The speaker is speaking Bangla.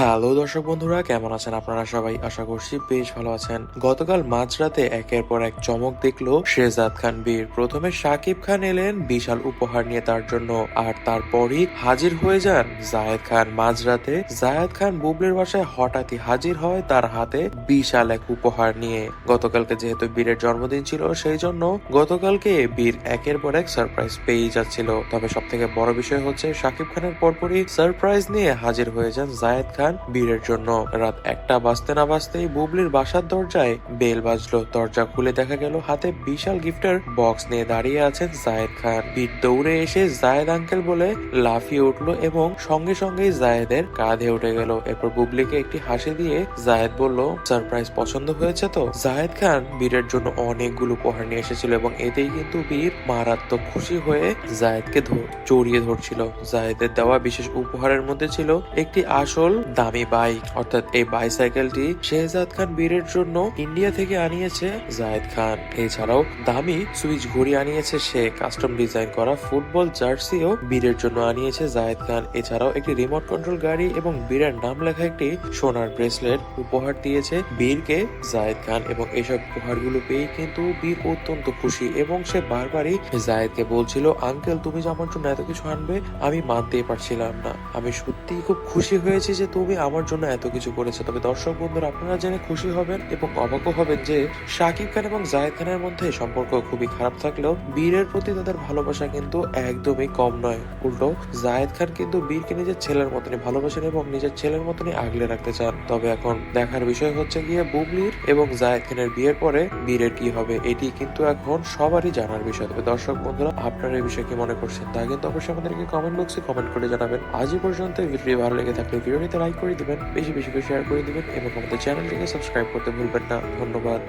হ্যালো দর্শক বন্ধুরা, কেমন আছেন আপনারা সবাই? আশা করছি বেশ ভালো আছেন। গতকাল মাঝরাতে একের পর এক চমক দেখলো শেহজাদ খান বীর। প্রথমে শাকিব খান এলেন বিশাল উপহার নিয়ে তার জন্য, আর তারপরই হাজির হয়ে যান জায়েদ খান। মাঝরাতে জায়েদ খান বুবলির বাসায় হঠাৎই হাজির হয় তার হাতে বিশাল এক উপহার নিয়ে। গতকালকে যেহেতু বীরের জন্মদিন ছিল, সেই জন্য গতকালকে বীর একের পর এক সারপ্রাইজ পেয়ে যাচ্ছিল। তবে সব থেকে বড় বিষয় হচ্ছে শাকিব খানের পরপরই সারপ্রাইজ নিয়ে হাজির হয়ে যান জায়েদ খান বীরের জন্য। রাত 1টা বাজতে না বাজতেই বুবলির বাসার দরজায় বেল বাজলো। দরজা খুলে দেখা গেল হাতে বিশাল গিফটের বক্স নিয়ে দাঁড়িয়ে আছেন জায়েদ খান। বীর দৌড়ে এসে জায়েদ আঙ্কেল বলে লাফিয়ে উঠলো এবং সঙ্গে সঙ্গেই জায়েদের কাঁধে উঠে গেল। এরপর বুবলিকে একটি হাসি দিয়ে জায়েদ বলল, সারপ্রাইজ পছন্দ হয়েছে তো? জায়েদ খান বীরের জন্য অনেকগুলো উপহার নিয়ে এসেছিল এবং এতেই কিন্তু বীর মারাত্মক খুশি হয়ে জায়েদকে জড়িয়ে ধরছিল। জায়েদের দেওয়া বিশেষ উপহারের মধ্যে ছিল একটি আসল দামি বাইক, অর্থাৎ এই বাইসাইকেলটি শেহজাদ খান বীরের জন্য ইন্ডিয়া থেকে আনিয়েছে জায়েদ খান। এছাড়াও দামি সুইচ ঘড়ি আনিয়েছে সে, কাস্টম ডিজাইন করা ফুটবল জার্সিও বীরের জন্য আনিয়েছে জায়েদ খান। এছাড়াও একটি রিমোট কন্ট্রোল গাড়ি এবং বীরের নাম লেখা একটি সোনার ব্রেসলেট উপহার দিয়েছে বীরকে জায়েদ খান। এবং এইসব উপহারগুলো পেয়ে কিন্তু বীর অত্যন্ত খুশি এবং সে বারবারই জায়েদকে বলছিল, আঙ্কেল তুমি যে আমার জন্য এত কিছু আনবে আমি মানতেই পারছিলাম না। আমি সত্যিই খুব খুশি হয়েছি যে তুমি আমার জন্য এত কিছু করেছো। তবে দর্শক বন্ধুরা, আপনারা জেনে খুশি হবেন এবং অবাকও হবেন যে শাকিব খান এবং জায়েদ খানের মধ্যে সম্পর্ক খুবই খারাপ থাকলেও বীরের প্রতি তাদের ভালোবাসা কিন্তু একদমই কম নয়। উল্টো জায়েদ খান কিন্তু বীরকে নিজের ছেলের মতনই ভালোবাসেন এবং নিজের ছেলের মতনই আগলে রাখতে চান। তবে এখন দেখার বিষয় হচ্ছে গিয়ে বুবলির এবং জায়েদ খানের বিয়ের পরে বীরের কি হবে, এটি কিন্তু এখন সবারই জানার বিষয়। তবে দর্শক বন্ধুরা, আপনারা এই বিষয়ে কি মনে করছেন তা কিন্তু অবশ্যই আমাদেরকে কমেন্ট বক্সে কমেন্ট করে জানাবেন। আজই পর্যন্ত ভিডিও ভালো লেগে থাকলে ভিডিওটিতে লাইক করে দিবেন, বেশি বেশি করে শেয়ার করে দিবেন এবং আমাদের চ্যানেলটিকে সাবস্ক্রাইব করতে ভুলবেন না। ধন্যবাদ।